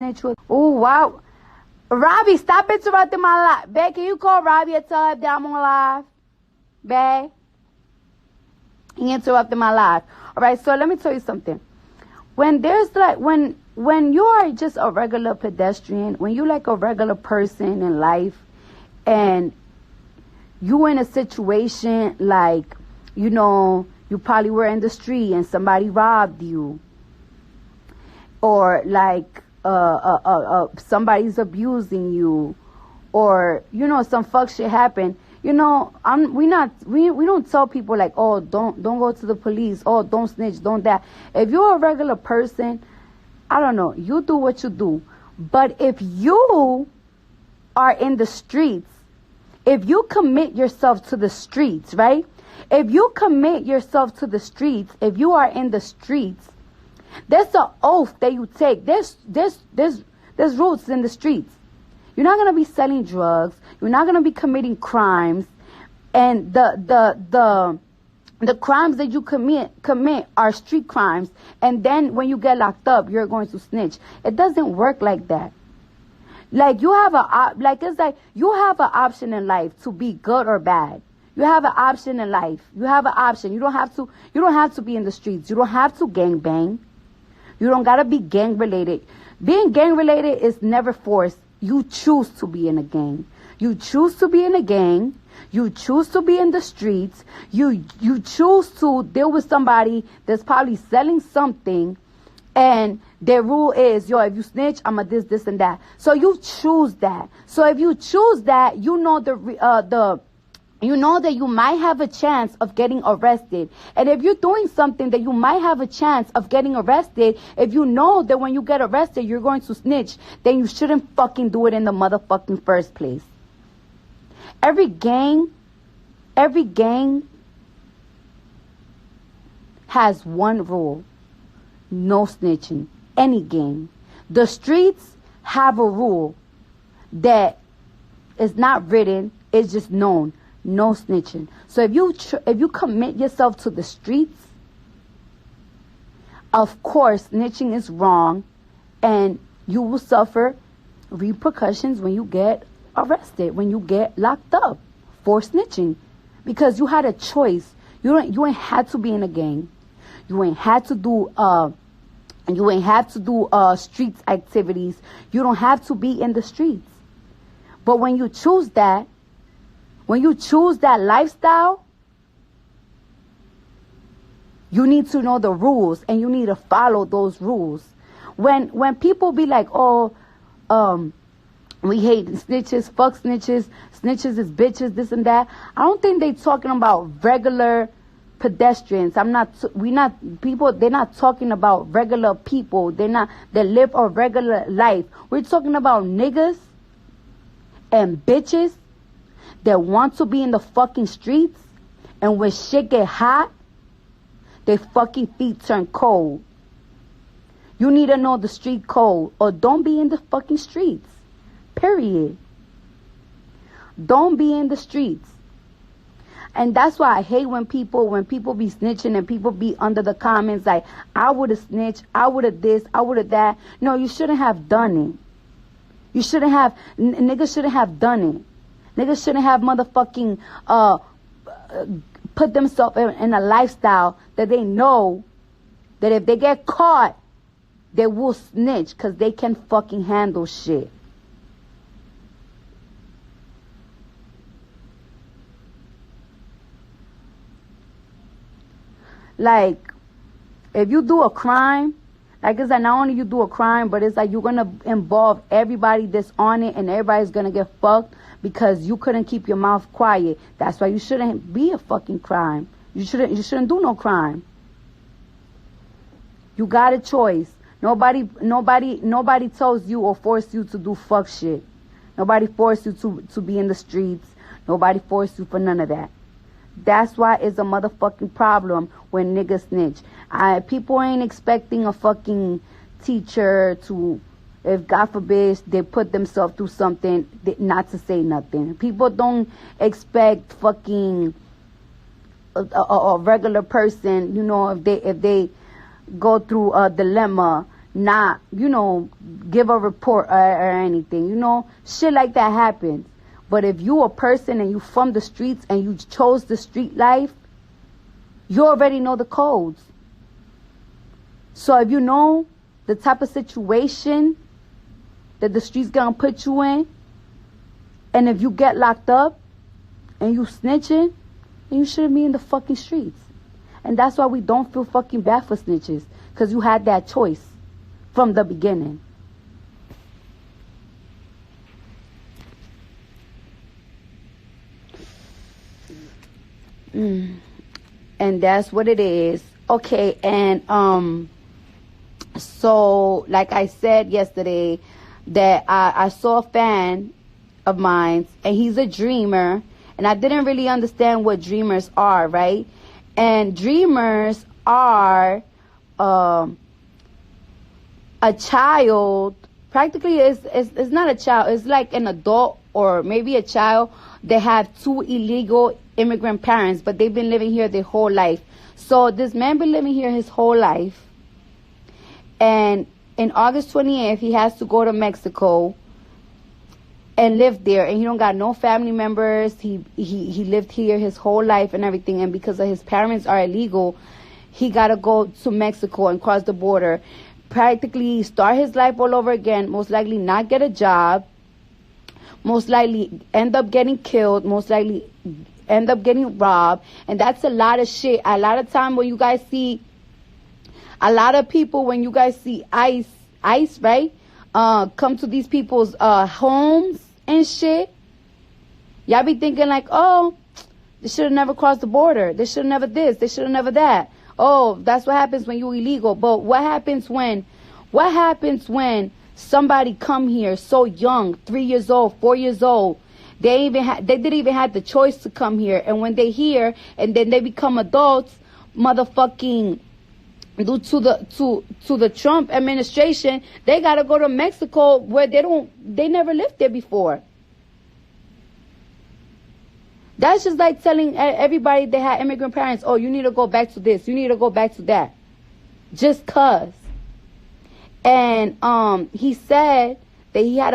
Oh, wow. Robbie, stop interrupting my life. Babe, can you call Robbie and tell her that I'm on live? Babe? He interrupted my life. All right, so let me tell you something. When there's like, when you are just a regular pedestrian, when you like a regular person in life, and you in a situation like, you know, you probably were in the street and somebody robbed you, or like somebody's abusing you, or you know some fuck shit happened. You know, we don't tell people like, oh, don't go to the police, oh, don't snitch, don't that. If you're a regular person, I don't know, you do what you do. But if you are in the streets, if you commit yourself to the streets, right? If you commit yourself to the streets, if you are in the streets, there's an oath that you take. There's rules in the streets. You're not gonna be selling drugs. You're not gonna be committing crimes, and the crimes that you commit are street crimes. And then when you get locked up, you're going to snitch. It doesn't work like that. Like you have it's like you have an option in life to be good or bad. You have an option in life. You have an option. You don't have to be in the streets. You don't have to gang bang. You don't gotta be gang related. Being gang related is never forced. You choose to be in a gang. You choose to be in a gang. You choose to be in the streets. You choose to deal with somebody that's probably selling something, and their rule is, yo, if you snitch, I'm a this, and that. So you choose that. So if you choose that, you know you know that you might have a chance of getting arrested. And if you're doing something that you might have a chance of getting arrested, if you know that when you get arrested, you're going to snitch, then you shouldn't fucking do it in the motherfucking first place. Every gang has one rule. No snitching. Any gang. The streets have a rule that is not written, it's just known. No snitching. So if you commit yourself to the streets, of course snitching is wrong, and you will suffer repercussions when you get arrested, when you get locked up for snitching, because you had a choice. You ain't had to be in a gang. You ain't had to do streets activities. You don't have to be in the streets. But when you choose that lifestyle, you need to know the rules, and you need to follow those rules. When people be like, oh, we hate snitches, fuck snitches, snitches is bitches, this and that, I don't think they talking about regular pedestrians. They're not talking about regular people. They live a regular life. We're talking about niggas and bitches that want to be in the fucking streets, and when shit get hot, their fucking feet turn cold. You need to know the street code, or don't be in the fucking streets. Period. Don't be in the streets. And that's why I hate when people be snitching and people be under the comments like, I would have snitched, I would have this, I would have that. No, you shouldn't have done it. Niggas shouldn't have done it. Niggas shouldn't have motherfucking put themselves in a lifestyle that they know that if they get caught, they will snitch because they can fucking handle shit. Like, if you do a crime, like it's like not only you do a crime, but it's like you're going to involve everybody that's on it, and everybody's going to get fucked because you couldn't keep your mouth quiet. That's why you shouldn't be a fucking crime. You shouldn't do no crime. You got a choice. Nobody tells you or force you to do fuck shit. Nobody forced you to be in the streets. Nobody forced you for none of that. That's why it's a motherfucking problem when niggas snitch. People ain't expecting a fucking teacher to, if God forbid they put themselves through something, not to say nothing. People don't expect fucking a regular person, you know, if they go through a dilemma, not, give a report or anything. Shit like that happens. But if you a person and you from the streets and you chose the street life, you already know the codes. So if you know the type of situation that the streets gonna put you in, and if you get locked up and you snitching, then you shouldn't be in the fucking streets. And that's why we don't feel fucking bad for snitches, because you had that choice from the beginning. And that's what it is. Okay, and so like I said yesterday, that I saw a fan of mine, and he's a dreamer, and I didn't really understand what dreamers are, right? And dreamers are a child. Practically, it's not a child. It's like an adult or maybe a child that have two illegal immigrant parents, but they've been living here their whole life. So this man been living here his whole life, and in August 28th, he has to go to Mexico and live there, and he don't got no family members. He lived here his whole life and everything, and because of his parents are illegal, he gotta go to Mexico and cross the border, practically start his life all over again, most likely not get a job, most likely end up getting killed, most likely end up getting robbed. And that's a lot of shit. A lot of time when you guys see a lot of people, when you guys see ICE, right, come to these people's homes and shit, y'all be thinking like, oh, they should have never crossed the border. They should have never this. They should have never that. Oh, that's what happens when you're illegal. But what happens when somebody come here so young, 3 years old, 4 years old? They didn't even have the choice to come here. And when they here and then they become adults, motherfucking, due to the Trump administration, they gotta go to Mexico where they never lived there before. That's just like telling everybody they had immigrant parents, oh, you need to go back to this, you need to go back to that, just cause. And he said that he had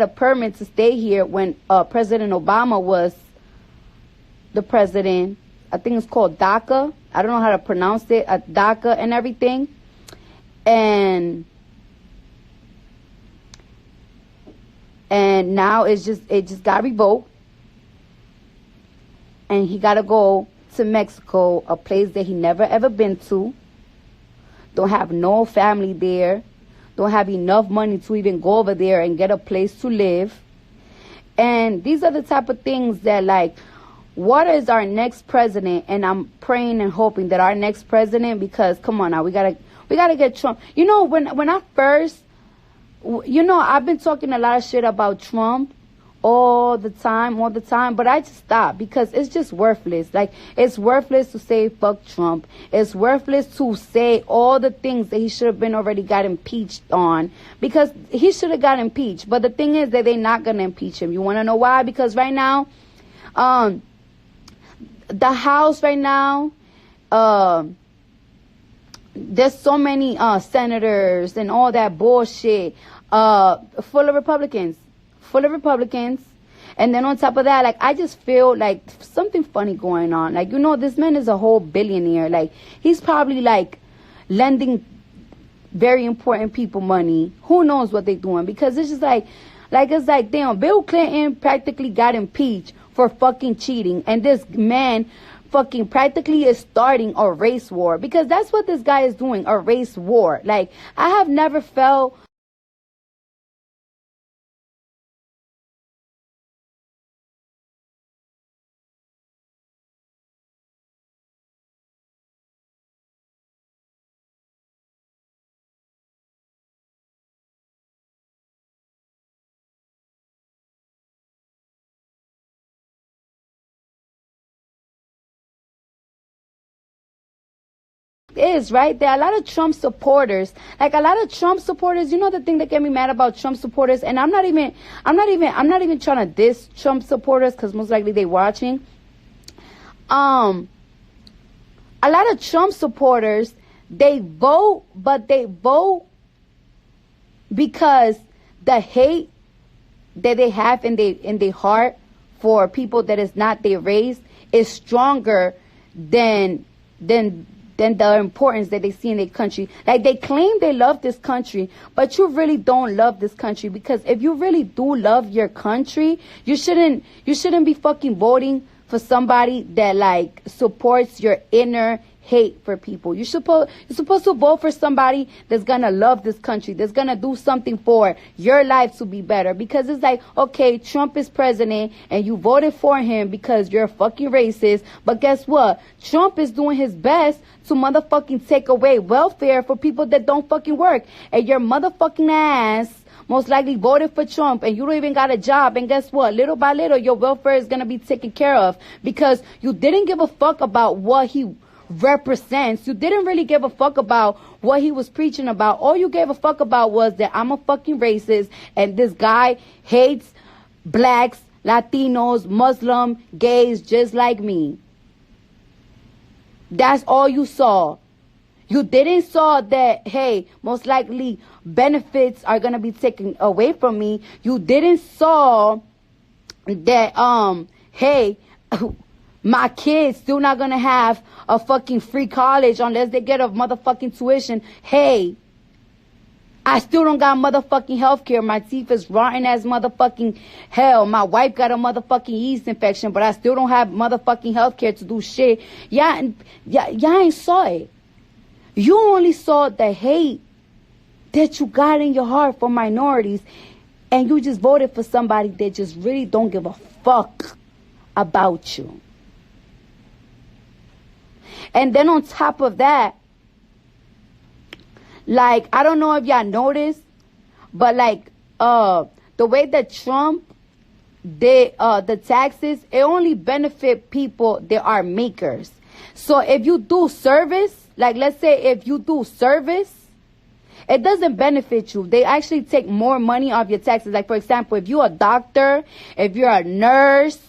a permit to stay here when President Obama was the president. I think it's called DACA. I don't know how to pronounce it, DACA and everything. And now it just got revoked. And he got to go to Mexico, a place that he never ever been to. Don't have no family there. Don't have enough money to even go over there and get a place to live. And these are the type of things that, like, what is our next president? And I'm praying and hoping that our next president, because come on now, we gotta get Trump. When I first, I've been talking a lot of shit about Trump all the time, but I just stopped because it's just worthless. Like, it's worthless to say fuck Trump. It's worthless to say all the things that he should have been already got impeached on, because he should have got impeached. But the thing is that they're not gonna impeach him. You want to know why? Because right now, the House right now, there's so many senators and all that bullshit, full of Republicans. And then on top of that, like, I just feel like something funny going on. Like, this man is a whole billionaire. Like, he's probably like lending very important people money. Who knows what they're doing? Because it's just like it's like, damn, Bill Clinton practically got impeached for fucking cheating, and this man fucking practically is starting a race war, because that's what this guy is doing, a race war. Like, I have never felt is, right? There are a lot of Trump supporters. Like, a lot of Trump supporters, the thing that get me mad about Trump supporters, and I'm not even trying to diss Trump supporters, because most likely they watching. A lot of Trump supporters, they vote, but they vote because the hate that they have in their heart for people that is not their race is stronger than the importance that they see in their country. Like, they claim they love this country, but you really don't love this country, because if you really do love your country, you shouldn't be fucking voting for somebody that like supports your inner hate for people. You're supposed to vote for somebody that's gonna love this country, that's gonna do something for your life to be better. Because it's like, okay, Trump is president and you voted for him because you're a fucking racist, but guess what? Trump is doing his best to motherfucking take away welfare for people that don't fucking work, and your motherfucking ass most likely voted for Trump and you don't even got a job, and guess what? Little by little your welfare is gonna be taken care of because you didn't give a fuck about what he represents. You didn't really give a fuck about what he was preaching about. All you gave a fuck about was that I'm a fucking racist and this guy hates blacks, Latinos, Muslim, gays just like me. That's all you saw. You didn't saw that, hey, most likely benefits are gonna be taken away from me. You didn't saw that hey, my kids still not gonna have a fucking free college unless they get a motherfucking tuition. Hey, I still don't got motherfucking healthcare. My teeth is rotten as motherfucking hell. My wife got a motherfucking yeast infection, but I still don't have motherfucking healthcare to do shit. Y'all ain't saw it. You only saw the hate that you got in your heart for minorities, and you just voted for somebody that just really don't give a fuck about you. And then on top of that, like, I don't know if y'all noticed, but like the way that Trump did the taxes, it only benefit people that are makers. So if you do service, like let's say if you do service, it doesn't benefit you. They actually take more money off your taxes. Like, for example, if you're a doctor, if you're a nurse,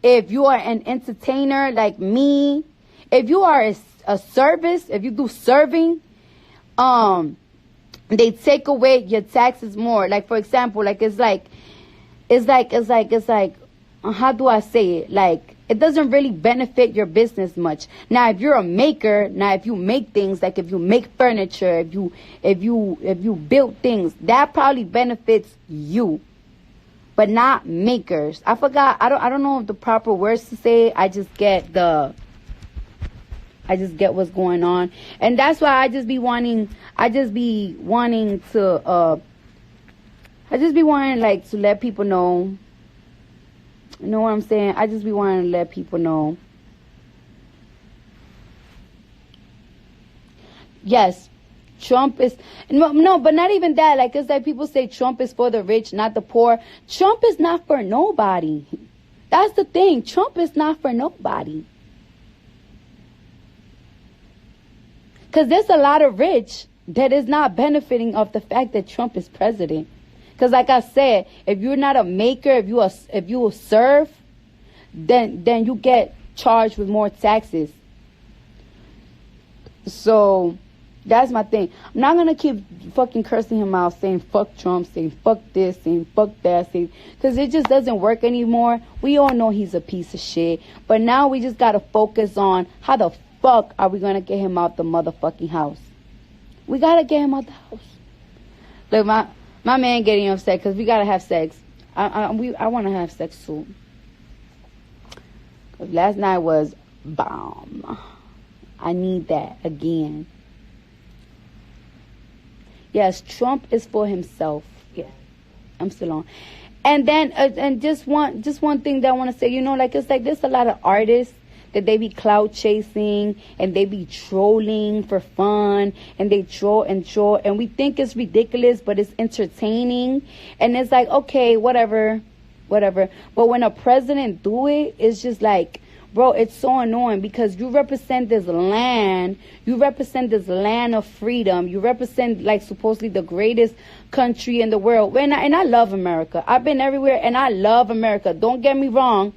if you are an entertainer like me, if you are a service, if you do serving, they take away your taxes more. Like, for example, like it's like how do I say it? Like, it doesn't really benefit your business much. Now, if you're a maker, if you make things, like if you make furniture, if you build things, that probably benefits you, but not makers. I forgot. I don't know the proper words to say. I just get what's going on, and that's why I just be wanting like to let people know. You know what I'm saying? I just be wanting to let people know. Yes, Trump is no, but not even that. Like, it's like people say Trump is for the rich, not the poor. Trump is not for nobody. That's the thing. Trump is not for nobody. Because there's a lot of rich that is not benefiting of the fact that Trump is president. Because like I said, if you're not a maker, if you serve, then you get charged with more taxes. So that's my thing. I'm not going to keep fucking cursing him out, saying fuck Trump, saying fuck this, saying fuck that, because it just doesn't work anymore. We all know he's a piece of shit. But now we just got to focus on how the fuck are we going to get him out the motherfucking house. We got to get him out the house. Look, my man getting upset because we got to have sex. I want to have sex too. Because last night was bomb. I need that again. Yes, Trump is for himself. Yeah, I'm still on. And then, and just one thing that I want to say, like, it's like there's a lot of artists that they be clout chasing and they be trolling for fun and they troll and we think it's ridiculous, but it's entertaining. And it's like, okay, whatever. But when a president do it, it's just like, bro, it's so annoying because you represent this land. You represent this land of freedom. You represent, like, supposedly the greatest country in the world. And I love America. I've been everywhere and I love America. Don't get me wrong.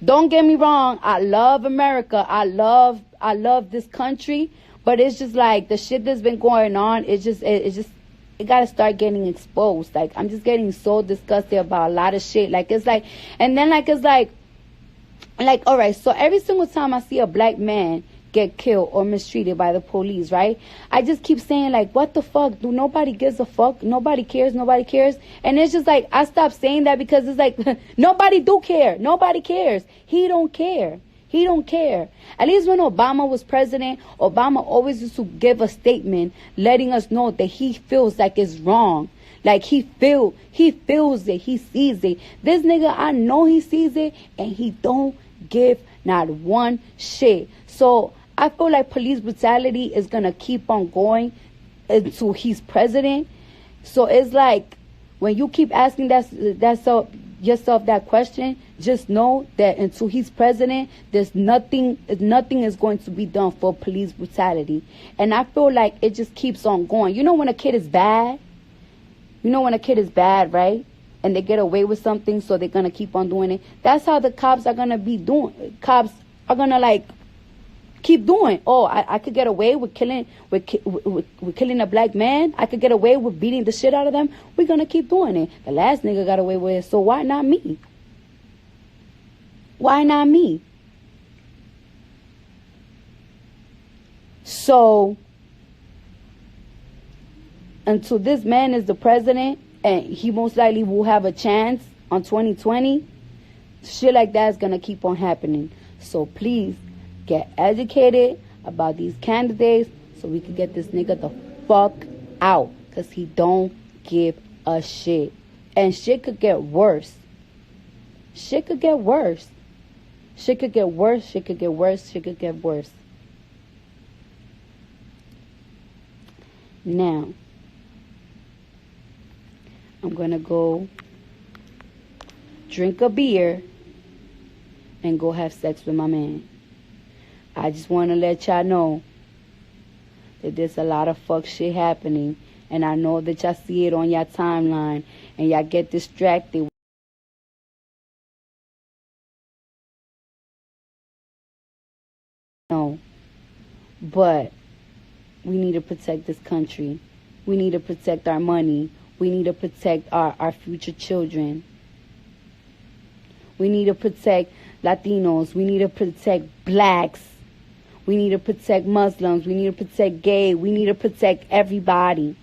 I love America. I love this country. But it's just like the shit that's been going on. It's just it gotta start getting exposed. Like, I'm just getting so disgusted about a lot of shit. Like, it's like, and then like, it's like, all right, so every single time I see a black man get killed or mistreated by the police, right? I just keep saying, like, what the fuck? Do nobody gives a fuck? Nobody cares. Nobody cares. And it's just like, I stopped saying that because it's like, nobody do care. Nobody cares. He don't care. He don't care. At least when Obama was president, Obama always used to give a statement letting us know that he feels like it's wrong. Like, he feels it. He sees it. This nigga, I know he sees it, and he don't give not one shit. So I feel like police brutality is gonna keep on going until he's president. So it's like, when you keep asking yourself that question, just know that until he's president, there's nothing is going to be done for police brutality. And I feel like it just keeps on going. You know when a kid is bad? Right? And they get away with something, so they're gonna keep on doing it. That's how the cops are gonna be doing. Cops are gonna, like, keep doing. Oh, I could get away with killing a black man. I could get away with beating the shit out of them. We're gonna keep doing it. The last nigga got away with it, so why not me? Why not me? So until this man is the president, and he most likely will have a chance on 2020, shit like that is gonna keep on happening. So please, get educated about these candidates so we can get this nigga the fuck out, because he don't give a shit. And shit could get worse. Shit could get worse. Shit could get worse. Shit could get worse. Shit could get worse. Now, I'm gonna go drink a beer and go have sex with my man. I just want to let y'all know that there's a lot of fuck shit happening, and I know that y'all see it on your timeline and y'all get distracted. No, but we need to protect this country. We need to protect our money. We need to protect our future children. We need to protect Latinos. We need to protect blacks. We need to protect Muslims. We need to protect gay. We need to protect everybody.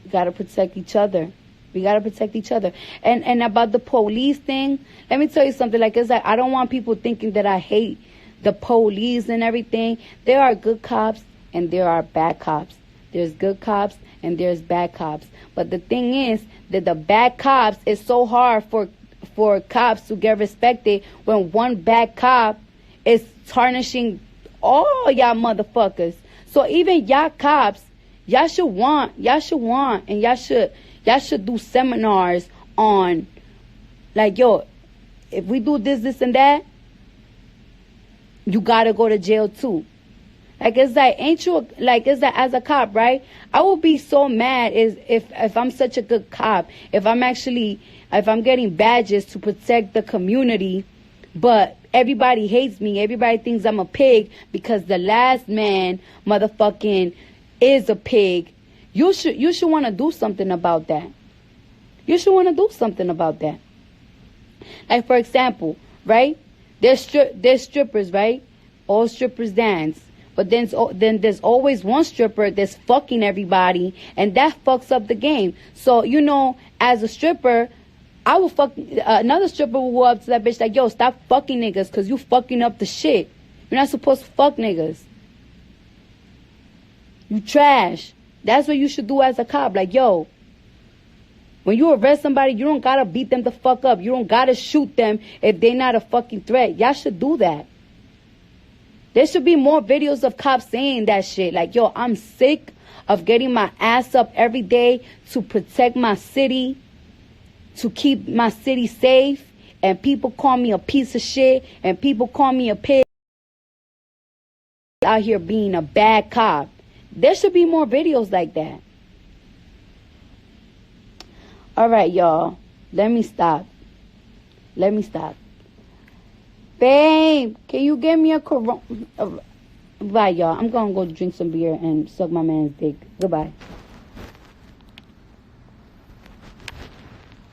We got to protect each other. We got to protect each other. And about the police thing, let me tell you something. Like, it's like, I don't want people thinking that I hate the police and everything. There are good cops and there are bad cops. There's good cops and there's bad cops. But the thing is that the bad cops, is so hard for cops to get respected when one bad cop is tarnishing all y'all motherfuckers. So even y'all cops, y'all should want, and y'all should do seminars on, like, yo, if we do this and that, you gotta go to jail too. Like, it's like, ain't you, like, it's like, as a cop, right? I would be so mad if I'm such a good cop, if I'm getting badges to protect the community, but everybody hates me, everybody thinks I'm a pig because the last man motherfucking is a pig. You should want to do something about that. You should want to do something about that. Like, for example, right? There's strippers, right? All strippers dance. But then there's always one stripper that's fucking everybody, and that fucks up the game. So, you know, as a stripper, I will fuck, another stripper will go up to that bitch like, yo, stop fucking niggas, because you fucking up the shit. You're not supposed to fuck niggas. You trash. That's what you should do as a cop. Like, yo, when you arrest somebody, you don't gotta beat them the fuck up. You don't gotta shoot them if they're not a fucking threat. Y'all should do that. There should be more videos of cops saying that shit. Like, yo, I'm sick of getting my ass up every day to protect my city, to keep my city safe, and people call me a piece of shit, and people call me a pig out here being a bad cop. There should be more videos like that. All right, y'all. Let me stop. Babe, can you get me a Corona? Bye, y'all. I'm gonna go drink some beer and suck my man's dick. Goodbye.